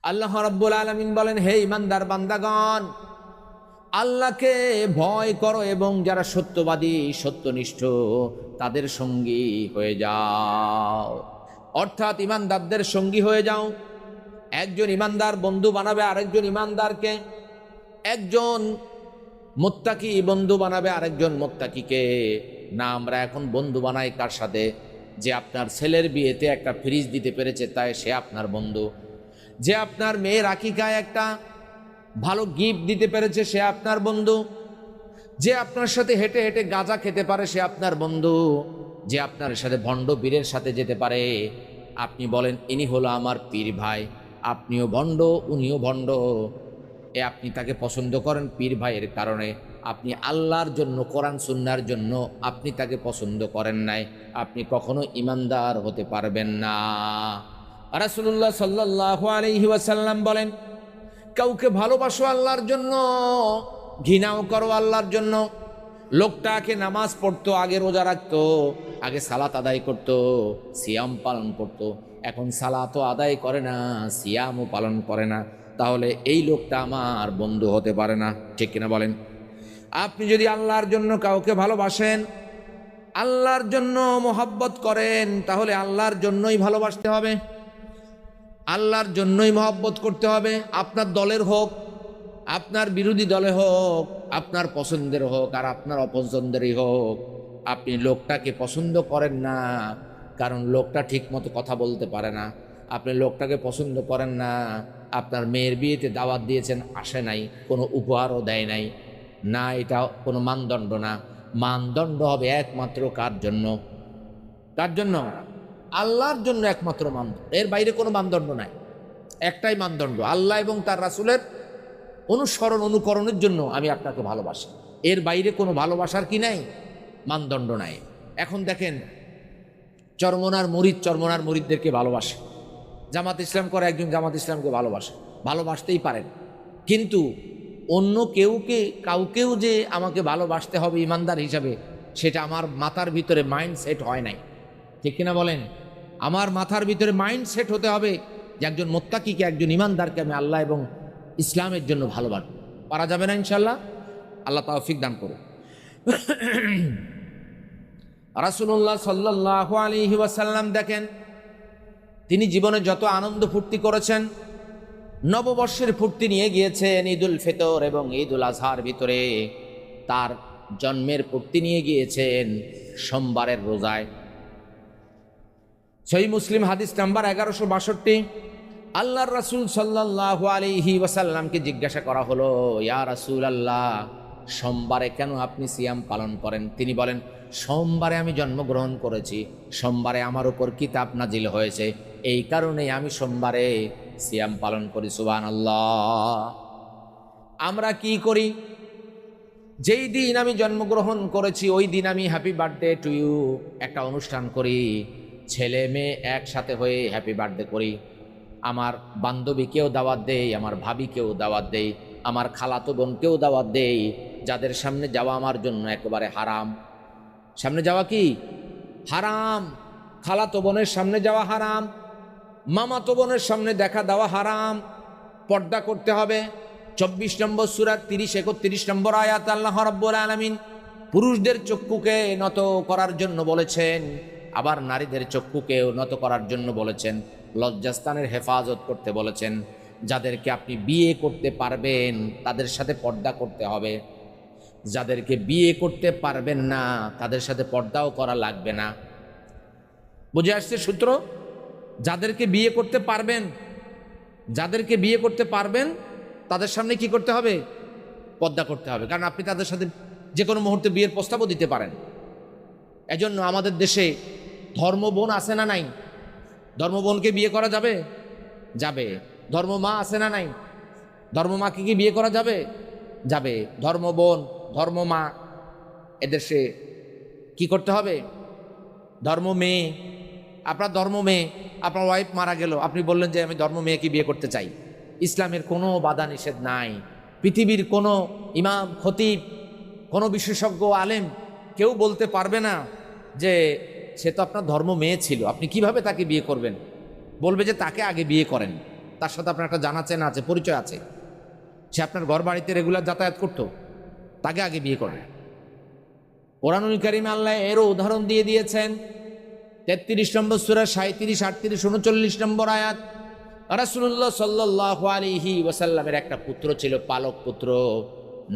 আল্লাহ রাব্বুল আলামিন বলেন, হে ইমানদার বান্দাগণ, আল্লাহকে ভয় করো এবং যারা সত্যবাদী সত্যনিষ্ঠ তাদের সঙ্গী হয়ে যাও। অর্থাৎ ইমানদারদের সঙ্গী হয়ে যাও। একজন ইমানদার বন্ধু বানাবে আরেকজন ইমানদারকে, একজন মুত্তাকি বন্ধু বানাবে আরেকজন মুত্তাকিকে। না, আমরা এখন বন্ধু বানাই কার সাথে? যে আপনার ছেলের বিয়েতে একটা ফ্রিজ দিতে পেরেছে তাই সে আপনার বন্ধু। যে আপনার মেয়ের আকিকায় একটা ভালো গিফট দিতে পেরেছে সে আপনার বন্ধু। যে আপনার সাথে হেঁটে হেঁটে গাঁজা খেতে পারে সে আপনার বন্ধু। যে আপনার সাথে ভণ্ড পীরের সাথে যেতে পারে, আপনি বলেন ইনি হলো আমার পীর ভাই, আপনিও ভণ্ড উনিও ভণ্ড, আপনি তাকে পছন্দ করেন পীর ভাইয়ের কারণে। আপনি আল্লাহর জন্য, কোরআন সুন্নাহর জন্য আপনি তাকে পছন্দ করেন নাই, আপনি কখনো ইমানদার হতে পারবেন না। রাসূলুল্লাহ সাল্লাল্লাহু আলাইহি ওয়াসাল্লাম বলেন, কাউকে ভালোবাসো আল্লাহর জন্য, ঘৃণাও করো আল্লাহর জন্য। লোকটাকে নামাজ পড়তো, আগে রোজা রাখতো, আগে সালাত আদায় করতো, সিয়াম পালন করতো, এখন সালাতও আদায় করে না, সিয়ামও পালন করে না, তাহলে এই লোকটা আমার বন্ধু হতে পারে না। ঠিক কিনা বলেন? আপনি যদি আল্লাহর জন্য কাউকে ভালোবাসেন, আল্লাহর জন্য মোহাব্বত করেন, তাহলে আল্লাহর জন্যই ভালোবাসতে হবে, আল্লাহর জন্যই মহব্বত করতে হবে। আপনার দলের হোক, আপনার বিরোধী দলে হোক, আপনার পছন্দের হোক আর আপনার অপছন্দেরই হোক, আপনি লোকটাকে পছন্দ করেন না কারণ লোকটা ঠিক মতো কথা বলতে পারে না। আপনি লোকটাকে পছন্দ করেন না, আপনার মেয়ের বিয়েতে দাওয়াত দিয়েছেন, আসে নাই, কোনো উপহারও দেয় নাই। না, এটা কোনো মানদণ্ড না। মানদণ্ড হবে একমাত্র কার জন্য? কার জন্য? আল্লাহর জন্য একমাত্র মানদণ্ড, এর বাইরে কোনো মানদণ্ড নাই। একটাই মানদণ্ড, আল্লাহ এবং তার রাসূলের অনুসরণ অনুকরণের জন্য আমি আপনাকে ভালোবাসি। এর বাইরে কোনো ভালোবাসার কি নাই? মানদণ্ড নাই। এখন দেখেন, চরমনার মুরিদদেরকে ভালোবাসে, জামাত ইসলাম করে একজন জামাত ইসলামকে ভালোবাসে, ভালোবাসতেই পারেন, কিন্তু অন্য কাউকেও যে আমাকে ভালোবাসতে হবে ইমানদার হিসাবে, সেটা আমার মাথার ভিতরে মাইন্ড সেট হয় নাই। ঠিক কিনা বলেন? আমার মাথার ভিতরে মাইন্ড সেট হতে হবে যে একজন মুত্তাকিকে, একজন ইমানদারকে আমি আল্লাহ এবং ইসলামের জন্য ভালোবাসবো। পারা যাবে না ইনশাল্লাহ? আল্লাহ তৌফিক দান করুন। রাসূলুল্লাহ সাল্লাল্লাহু আলাইহি ওয়াসাল্লাম দেখেন, তিনি জীবনে যত আনন্দ ফুর্তি করেছেন, নববর্ষের ফুর্তি নিয়ে গিয়েছেন ঈদুল ফিতর এবং ঈদুল আজহার ভিতরে, তার জন্মের ফুর্তি নিয়ে গিয়েছেন সোমবারের রোজায়। সহিহ মুসলিম হাদিস নাম্বার 1162। আল্লাহর রাসূল সাল্লাল্লাহু আলাইহি ওয়াসাল্লামকে জিজ্ঞাসা করা হলো, ইয়া রাসূলুল্লাহ, সোমবারে কেন আপনি সিয়াম পালন করেন? তিনি বলেন, সোমবারে আমি জন্মগ্রহণ করেছি, সোমবারে আমার উপর কিতাব নাজিল হয়েছে, এই কারণেই আমি সোমবারে সিয়াম পালন করি। সুবহানাল্লাহ। আমরা কি করি? যেই দিন আমি জন্মগ্রহণ করেছি ওই দিন আমি হ্যাপি বার্থডে টু ইউ একটা অনুষ্ঠান করি, ছেলে মেয়ে একসাথে হয়ে হ্যাপি বার্থডে করি। আমার বান্ধবীকেও দাওয়াত দেই, আমার ভাবিকেও দাওয়াত দেই, আমার খালাতো বোনকেও দাওয়াত দেই, যাদের সামনে যাওয়া আমার জন্য একেবারে হারাম। সামনে যাওয়া কি হারাম? খালাতো বোনের সামনে যাওয়া হারাম, মামাতো বোনের সামনে দেখা দেওয়া হারাম। পর্দা করতে হবে। 24 নম্বর সূরা 30-31 নম্বর আয়াত আল্লাহ রাব্বুল আলামিন পুরুষদের চক্ষুকে নত করার জন্য বলেছেন, আবার নারীদের চক্ষুকেও নত করার জন্য বলেছেন, লজ্জাস্থানের হেফাজত করতে বলেছেন। যাদেরকে আপনি বিয়ে করতে পারবেন তাদের সাথে পর্দা করতে হবে, যাদেরকে বিয়ে করতে পারবেন না তাদের সাথে পর্দাও করা লাগবে না। বুঝে আসছে সূত্র? যাদেরকে বিয়ে করতে পারবেন, যাদেরকে বিয়ে করতে পারবেন তাদের সামনে কি করতে হবে? পর্দা করতে হবে, কারণ আপনি তাদের সাথে যে কোনো মুহূর্তে বিয়ের প্রস্তাবও দিতে পারেন। এজন্য আমাদের দেশে ধর্মবোন আছে না নাই? ধর্মবোনকে বিয়ে করা যাবে? যাবে। ধর্মমা আছে না নাই? ধর্মমাকে কি বিয়ে করা যাবে? যাবে। ধর্মবোন, ধর্মমা, এদেশে কি করতে হবে? ধর্ম মেয়ে, আপনার ধর্ম মেয়ে, আপনার ওয়াইফ মারা গেল, আপনি বললেন যে আমি ধর্ম মেয়েকে বিয়ে করতে চাই, ইসলামের কোনো বাধা নিষেধ নাই। পৃথিবীর কোনো ইমাম, খতিব, কোনো বিশেষজ্ঞ আলেম কেউ বলতে পারবে না যে সে তো আপনার ধর্ম মেয়ে ছিল, আপনি কিভাবে তাকে বিয়ে করবেন। বলবে যে তাকে আগে বিয়ে করেন, তার সাথে আপনার একটা জানা চেনা আছে, পরিচয় আছে, সে আপনার ঘর বাড়িতে রেগুলার যাতায়াত করতো, তাকে আগে বিয়ে করেন। কোরআনুল কারীমে আল্লাহ এরও উদাহরণ দিয়ে দিয়েছেন। 33 নম্বর সূরা 37, 38, 39 নম্বর আয়াত। রাসূলুল্লাহ সাল্লাল্লাহু আলাইহি ওয়াসাল্লামের একটা পুত্র ছিল, পালক পুত্র,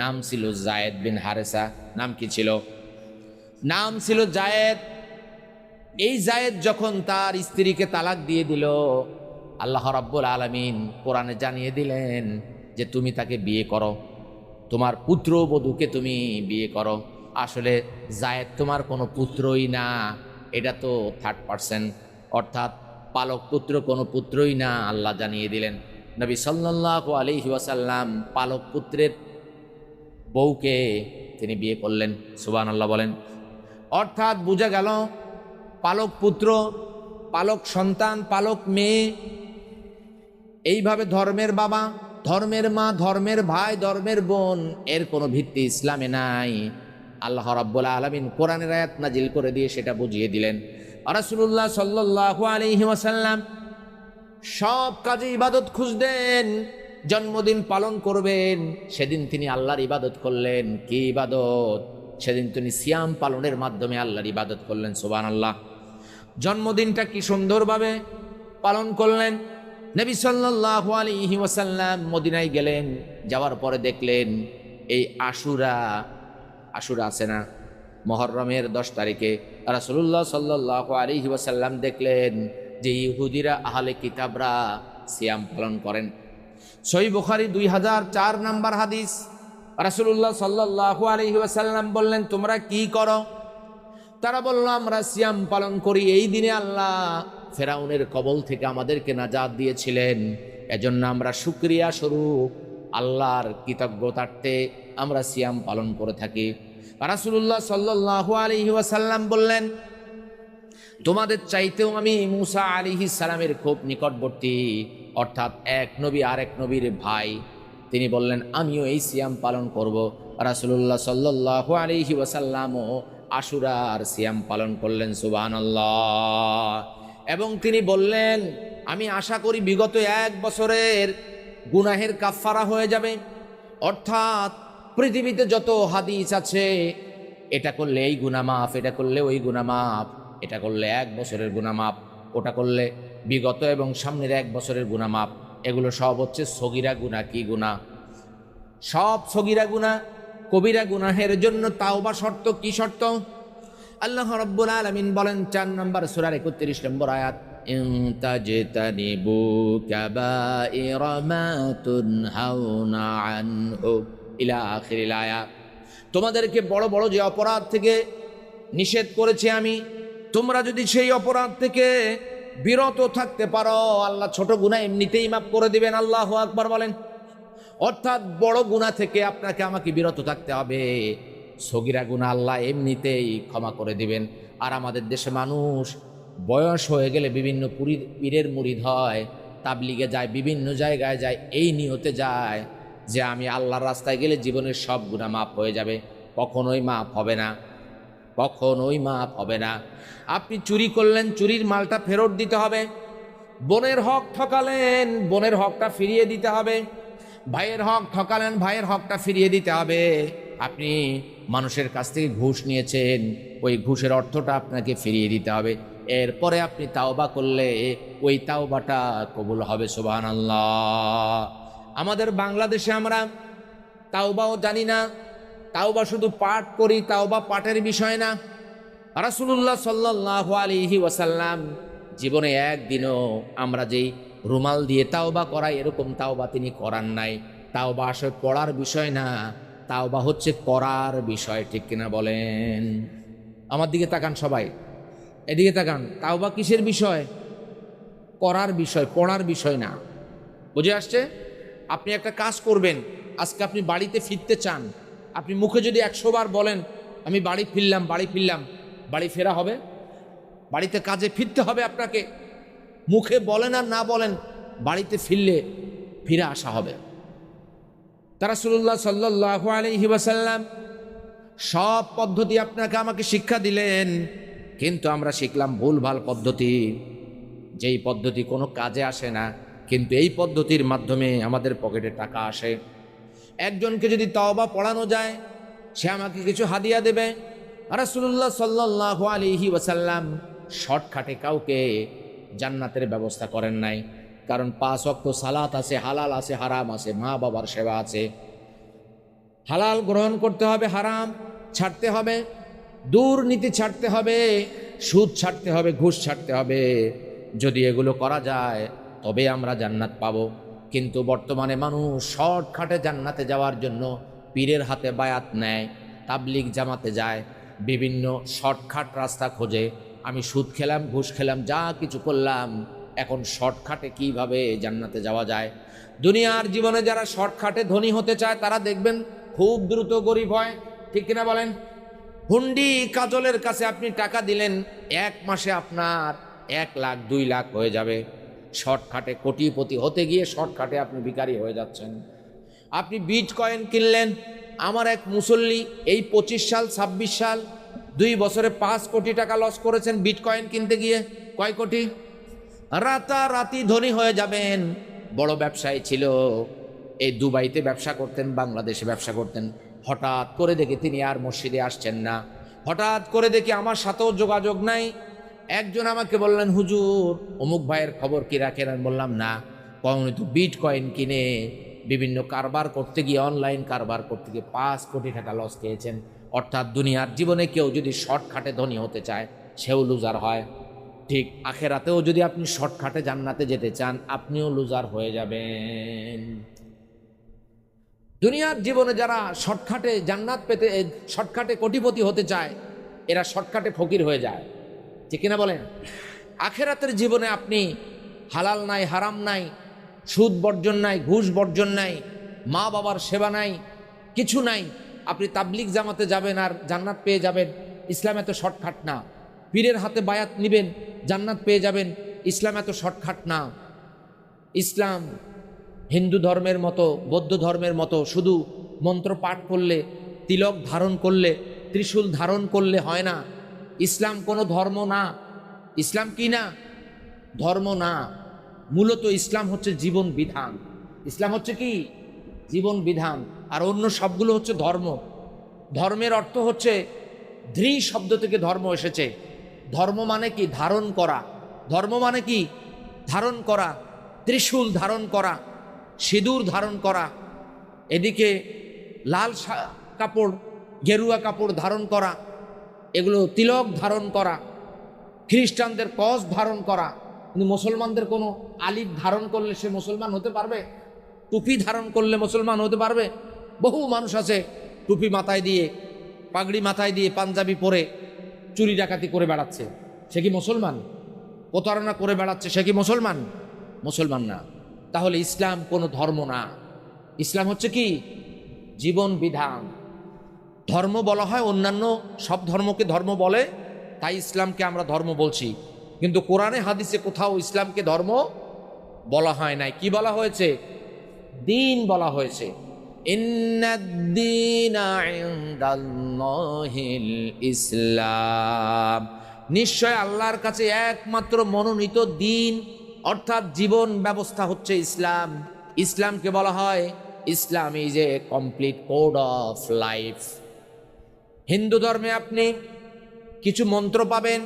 নাম ছিল যায়েদ বিন হারেসা। নাম কি ছিল? নাম ছিল যায়েদ। এই যায়েদ যখন তার স্ত্রীকে তালাক দিয়ে দিল, আল্লাহ রাব্বুল আলামিন কোরআনে জানিয়ে দিলেন যে তুমি তাকে বিয়ে করো, তোমার পুত্রবধূকে তুমি বিয়ে করো। আসলে যায়েদ তোমার কোনো পুত্রই না, এটা তো থার্ড পার্সন, অর্থাৎ পালক পুত্র কোনো পুত্রই না, আল্লাহ জানিয়ে দিলেন। নবী সাল্লাল্লাহু আলাইহি ওয়াসাল্লাম পালক পুত্রের বউকে তিনি বিয়ে করলেন। সুবহানাল্লাহ বলেন। অর্থাৎ বোঝা গেল পালক পুত্র, পালক সন্তান, পালক মেয়ে, এইভাবে ধর্মের বাবা, ধর্মের মা, ধর্মের ভাই, ধর্মের বোন, এর কোনো ভিত্তি ইসলামে নাই। আল্লাহ রাব্বুল আলামিন কোরআনের আয়াত নাজিল করে দিয়ে সেটা বুঝিয়ে দিলেন। রাসূলুল্লাহ সাল্লাল্লাহু আলাইহি ওয়াসাল্লাম সব কাজে ইবাদত খুঁজতেন। জন্মদিন পালন করবেন, সেদিন তিনি আল্লাহর ইবাদত করলেন। কি ইবাদত? সেদিন তিনি সিয়াম পালনের মাধ্যমে আল্লাহর ইবাদত করলেন। সুবহানাল্লাহ। জন্মদিনটা কি সুন্দরভাবে পালন করলেন। নবী সাল্লাল্লাহু আলাইহি ওয়াসাল্লাম মদিনায় গেলেন, যাওয়ার পরে দেখলেন এই আশুরা আছে না, মুহররমের 10 তারিখে রাসূলুল্লাহ সাল্লাল্লাহু আলাইহি ওয়াসাল্লাম দেখলেন যে ইহুদিরা, আহলে কিতাবরা সিয়াম পালন করেন। সহিহ বুখারী 2004 নম্বর হাদিস। রাসূলুল্লাহ সাল্লাল্লাহু আলাইহি ওয়াসাল্লাম বললেন, তোমরা কি করো? তারা বলল, আমরা সিয়াম পালন করি। এই দিনে আল্লাহ ফেরাউনের কবল থেকে আমাদেরকে নাজাত দিয়েছিলেন, এজন্য আমরা শুকরিয়া স্বরূপ আল্লাহর কৃতজ্ঞতার্থে আমরা সিয়াম পালন করে থাকি। রাসূলুল্লাহ সাল্লাল্লাহু আলাইহি ওয়াসাল্লাম বললেন, তোমাদের চাইতেও আমি মূসা আলাইহিস সালামের খুব নিকটবর্তী, অর্থাৎ এক নবী আর এক নবীর ভাই। তিনি বললেন, আমিও এই সিয়াম পালন করব। রাসূলুল্লাহ সাল্লাল্লাহু আলাইহি ওয়াসাল্লামও আশুরার সিয়াম পালন করলেন। সুবহানাল্লাহ। এবং তিনি বললেন, আমি আশা করি বিগত 1 বছরের গুনাহের কাফফারা হয়ে যাবে। অর্থাৎ পৃথিবীতে যত হাদিস আছে, এটা করলে এই গুনাহ মাফ, এটা করলে ওই গুনাহ মাফ, এটা করলে 1 বছরের গুনাহ মাফ, ওটা করলে বিগত এবং সামনের 1 বছরের গুনাহ মাফ, এগুলো সব হচ্ছে সগীরা গুনাহ। কি গুনাহ? সব সগীরা গুনাহ। কবিরা গুনাহের জন্য তাওবা শর্ত। কি শর্ত? আল্লাহ রাব্বুল আলামিন বলেন 4 নম্বর সূরার 31 নম্বর আয়াত, ইন তাজতানিবু কাবাইরা মা তুনহাউনা আনহু ইলা আখিরিল আয়াত। তোমাদেরকে বড় বড় যে অপরাধ থেকে নিষেধ করেছি আমি, তোমরা যদি সেই অপরাধ থেকে বিরত থাকতে পারো, আল্লাহ ছোট গুনাহ এমনিতেই মাফ করে দিবেন। আল্লাহু আকবার বলেন। অর্থাৎ বড় গুনাহ থেকে আপনাকে আমাকে বিরত থাকতে হবে, সগীরা গুনাহ আল্লাহ এমনিতেই ক্ষমা করে দিবেন। আর আমাদের দেশে মানুষ বয়স হয়ে গেলে বিভিন্ন পীরের মুরিদ হয়, তাবলিগে যায়, বিভিন্ন জায়গায় যায়, এই নিয়তে যায় যে আমি আল্লাহর রাস্তায় গেলে জীবনের সব গুনাহ মাফ হয়ে যাবে। কখনোই মাফ হবে না, কখনোই মাফ হবে না। আপনি চুরি করলেন, চুরির মালটা ফেরত দিতে হবে। বোনের হক ঠকালেন, বোনের হকটা ফিরিয়ে দিতে হবে। ভাইয়ের হক ঠকালেন, ভাইয়ের হকটা ফিরিয়ে দিতে হবে। আপনি মানুষের কাছ থেকে ঘুষ নিয়েছেন, ওই ঘুষের অর্থটা আপনাকে ফিরিয়ে দিতে হবে। এরপরে আপনি তাওবা করলে ওই তাওবাটা কবুল হবে। সুবহানাল্লাহ। আমাদের বাংলাদেশে আমরা তাওবাও জানি না, তাওবা শুধু পাঠ করি। তাওবা পাঠের বিষয় না। রাসূলুল্লাহ সাল্লাল্লাহু আলাইহি ওয়াসাল্লাম জীবনে একদিনও আমরা যেই রুমাল দিয়ে তাওবা করাই, এরকম তাওবা তিনি করান নাই। তাওবা আসলে পড়ার বিষয় না, তাওবা হচ্ছে করার বিষয়। ঠিক কিনা বলেন? আমার দিকে তাকান সবাই, এদিকে তাকান। তাওবা কিসের বিষয়? করার বিষয়, পড়ার বিষয় না। বুঝে আসছে? আপনি একটা কাজ করবেন, আজকে আপনি বাড়িতে ফিরতে চান, আপনি মুখে যদি 100 বার বলেন আমি বাড়ি ফিরলাম, বাড়ি ফিরলাম, বাড়ি ফেরা হবে? বাড়িতে কাজে ফিরতে হবে আপনাকে। মুখে বলেন আর না বলেন, বাড়িতে ফিরলে ফিরে আসা হবে। রাসূলুল্লাহ সাল্লাল্লাহু আলাইহি ওয়াসাল্লাম সব পদ্ধতি আপনাকে আমাকে শিক্ষা দিলেন, কিন্তু আমরা শিখলাম ভুলভাল পদ্ধতি, যেই পদ্ধতি কোনো কাজে আসে না, কিন্তু এই পদ্ধতির মাধ্যমে আমাদের পকেটে টাকা আসে। একজনকে যদি তওবা পড়ানো যায়, সে আমাকে কিছু হাদিয়া দেবে। রাসূলুল্লাহ সাল্লাল্লাহু আলাইহি ওয়াসাল্লাম শর্টকাটে কাউকে জান্নাতের ব্যবস্থা করেন নাই। কারণ 5 ওয়াক্ত সালাত আছে, হালাল আছে, হারাম আছে, মা বাবার সেবা আছে। হালাল গ্রহণ করতে হবে, হারাম ছাড়তে হবে, দুর্নীতি ছাড়তে হবে, সুদ ছাড়তে হবে, ঘুষ ছাড়তে হবে। যদি এগুলো করা যায় তবে আমরা জান্নাত পাবো। কিন্তু বর্তমানে মানুষ শর্টকাটে জান্নাতে যাওয়ার জন্য পীরের হাতে বায়াত নেয়, তাবলিগ জামাতে যায়, বিভিন্ন শর্টকাট রাস্তা খোঁজে। আমি সুদ খেলাম, ঘুষ খেলাম, যা কিছু করলাম, এখন শর্টকাটে কিভাবে জান্নাতে যাওয়া যায়। দুনিয়ার জীবনে যারা শর্টকাটে ধনী হতে চায় তারা দেখবেন খুব দ্রুত গরিব হয়, ঠিক কিনা বলেন? হুন্ডি কাজলের কাছে আপনি টাকা দিলেন, 1 মাসে আপনার 1 লাখ 2 লাখ হয়ে যাবে। শর্টকাটে কোটিপতি হতে গিয়ে শর্টকাটে আপনি ভিখারি হয়ে যাচ্ছেন। আপনি বিটকয়েন কিনলেন, আমার এক মুসল্লি এই 25 সাল 26 সাল 2 বছরে 5 কোটি টাকা লস করেছেন বিটকয়েন কিনতে গিয়ে। কয় কোটি? রাতারাতি ধনী হয়ে যাবেন। বড় ব্যবসায়ী ছিল, এই দুবাইতে ব্যবসা করতেন, বাংলাদেশে ব্যবসা করতেন। হঠাৎ করে দেখি তিনি আর মসজিদে আসছেন না। হঠাৎ করে দেখি আমার সাথেও যোগাযোগ নাই। একজন আমাকে বললেন, হুজুর অমুক ভাইয়ের খবর কি রাখেন? আমি বললাম না। কখনো তো বিটকয়েন কিনে বিভিন্ন কারবার করতে গিয়ে, অনলাইন কারবার করতে গিয়ে 5 কোটি টাকা লস খেয়েছেন। অর্থাৎ দুনিয়ার জীবনে কেউ যদি শর্টকাটে ধনী হতে চায় সেও লুজার হয়। ঠিক আখেরাতেও যদি আপনি শর্টকাটে জান্নাতে যেতে চান, আপনিও লুজার হয়ে যাবেন। দুনিয়ার জীবনে যারা শর্টকাটে জান্নাত পেতে, শর্টকাটে কোটিপতি হতে চায়, এরা শর্টকাটে ফকির হয়ে যায়, ঠিক কিনা বলেন? আখেরাতের জীবনে আপনি হালাল নাই, হারাম নাই, সুদ বর্জন নাই, ঘুষ বর্জন নাই, মা বাবার সেবা নাই, কিছু নাই। আপনি তাবলিগ জামাতে যাবেন আর জান্নাত পেয়ে যাবেন। ইসলাম এত শর্টকাট না। পীরের হাতে বায়াত নিবেন, জান্নাত পেয়ে যাবেন। ইসলাম এত শর্টকাট না। ইসলাম হিন্দু ধর্মের মতো, বৌদ্ধ ধর্মের মতো শুধু মন্ত্র পাঠ করলে, তিলক ধারণ করলে, ত্রিশূল ধারণ করলে হয় না। ইসলাম কোনো ধর্ম না। ইসলাম কি না? ধর্ম না। মূলত ইসলাম হচ্ছে জীবন বিধান। ইসলাম হচ্ছে কি? জীবন বিধান। আর অন্য সবগুলো হচ্ছে ধর্ম। ধর্মের অর্থ হচ্ছে, ধৃ শব্দ থেকে ধর্ম এসেছে। ধর্ম মানে কি? ধারণ করা। ধর্ম মানে কি? ধারণ করা। ত্রিশূল ধারণ করা, সিঁদুর ধারণ করা, এদিকে লাল কাপড়, গেরুয়া কাপড় ধারণ করা, এগুলো তিলক ধারণ করা, খ্রিস্টানদের ক্রস ধারণ করা। কিন্তু মুসলমানদের কোনো আলিফ ধারণ করলে সে মুসলমান হতে পারবে? টুপি ধারণ করলে মুসলমান হতে পারবে? বহু মানুষ আছে টুপি মাথায় দিয়ে, পাগড়ি মাথায় দিয়ে, পাঞ্জাবি পরে চুরি ডাকাতি করে বেড়াচ্ছে, সে কি মুসলমান? প্রতারণা করে বেড়াচ্ছে, সে কি মুসলমান? মুসলমান না। তাহলে ইসলাম কোনো ধর্ম না। ইসলাম হচ্ছে কি? জীবন বিধান। ধর্ম বলা হয়, অন্যান্য সব ধর্মকে ধর্ম বলে, তাই ইসলামকে আমরা ধর্ম বলছি। কিন্তু কোরআনে হাদিসে কোথাও ইসলামকে ধর্ম বলা হয় নাই। কি বলা হয়েছে? দিন বলা হয়েছে। ইন্নাদ-দীনা ইনদাল্লাহিল ইসলাম। নিশ্চয় আল্লাহর কাছে একমাত্র মনোনীত দিন অর্থাৎ জীবন ব্যবস্থা হচ্ছে ইসলাম। ইসলামকে বলা হয়, Islam is a complete code of life. Hindu ধর্মে আপনি কিছু মন্ত্র পাবেন,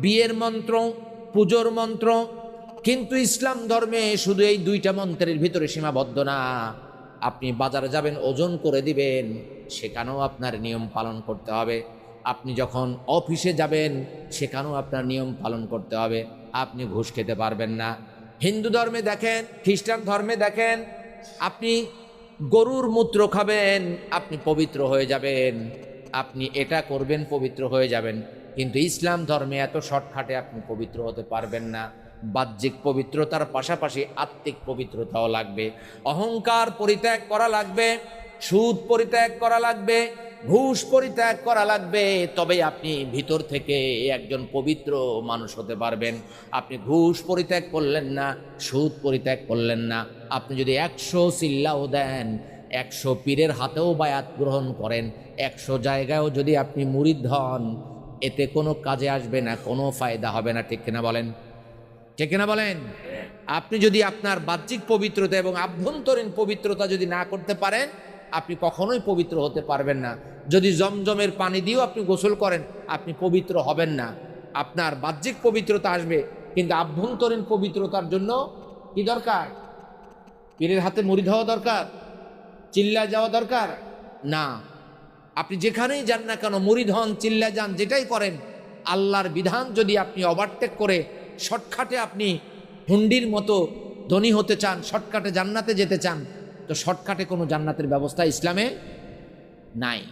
বিয়ের মন্ত্র, পুজোর মন্ত্র, কিন্তু ইসলাম ধর্মে শুধু এই 2টা মন্ত্রের ভিতরে সীমাবদ্ধ না। আপনি বাজারে যাবেন, ওজন করে দিবেন, সেখানেও আপনার নিয়ম পালন করতে হবে। আপনি যখন অফিসে যাবেন, সেখানেও আপনার নিয়ম পালন করতে হবে। আপনি ঘুষ খেতে পারবেন না। হিন্দু ধর্মে দেখেন, খ্রিস্টান ধর্মে দেখেন, আপনি গরুর মূত্র খাবেন, আপনি পবিত্র হয়ে যাবেন। আপনি এটা করবেন, পবিত্র হয়ে যাবেন। কিন্তু ইসলাম ধর্মে এত শর্টকাটে আপনি পবিত্র হতে পারবেন না। বাহ্যিক পবিত্রতার পাশাপাশি আত্মিক পবিত্রতাও লাগবে। অহংকার পরিত্যাগ করা লাগবে, সুদ পরিত্যাগ করা লাগবে, ঘুষ পরিত্যাগ করা লাগবে। তবে আপনি ভিতর থেকে একজন পবিত্র মানুষ হতে পারবেন। আপনি ঘুষ পরিত্যাগ করলেন না, সুদ পরিত্যাগ করলেন না। আপনি যদি 100 সিল্লাও দেন, 100 পীরের হাতেও বায়াত গ্রহণ করেন, 100 জায়গায়ও যদি আপনি মুরিদ হন, এতে কোনো কাজে আসবে না, কোনো ফায়দা হবে না। ঠিক কিনা বলেন? ঠিক কিনা বলেন? আপনি যদি আপনার বাহ্যিক পবিত্রতা এবং আভ্যন্তরীণ পবিত্রতা যদি না করতে পারেন, আপনি কখনোই পবিত্র হতে পারবেন না। যদি জমজমের পানি দিয়েও আপনি গোসল করেন, আপনি পবিত্র হবেন না। আপনার বাহ্যিক পবিত্রতা আসবে, কিন্তু আভ্যন্তরীণ পবিত্রতার জন্য কি দরকার? পীরের হাতে মুরিদ হওয়া দরকার? চিল্লা যাওয়া দরকার? না। আপনি যেখানেই যান না কেন, মুরিদ হন, চিল্লা যান, যেটাই করেন, আল্লাহর বিধান যদি আপনি ওভারটেক করে শর্টকাটে আপনি হুন্ডির মতো ধনী হতে চান, শর্টকাটে জান্নাতে যেতে চান, তো শর্টকাটে কোনো জান্নাতের ব্যবস্থা ইসলামে নাই।